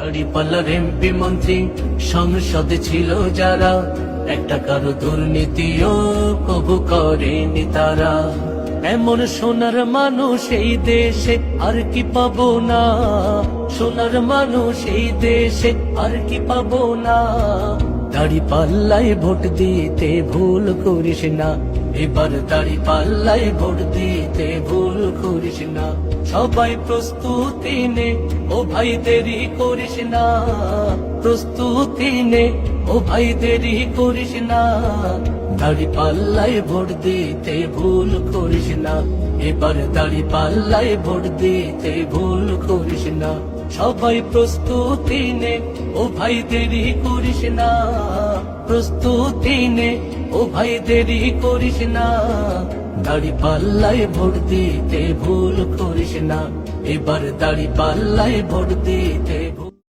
দাঁড়িপাল্লার MP মন্ত্রী সংসদে ছিল যারা, একটা কারো দুর্নীতিও কবু করেনি তারা। এমন সোনার মানুষ এই দেশে আর কি পাবো না, সোনার মানুষ এই দেশে আর কি পাবো না। দাঁড়িপাল্লায় ভোট দিতে ভুল করিস না, এবার দাঁড়িপাল্লায় ভোট দিতে ভুল করিস না। সবাই প্রস্তুতি নে, ও ভাই দেরি করিস না, প্রস্তুতি নে, ও ভাই দেরি করিস না। দাঁড়িপাল্লায় ভোট দিতে ভুল করিস না, এবার দাঁড়িপাল্লায় ভোট দিতে ভুল করিস না। সবাই প্রস্তুতি নে, ও ভাই দেরি করিস না, প্রস্তুতি নে, ও ভাই দেরি করিস না। দাঁড়িপাল্লায় ভোট দিতে ভুল করিস না, এবার দাঁড়িপাল্লায় ভোট দিতে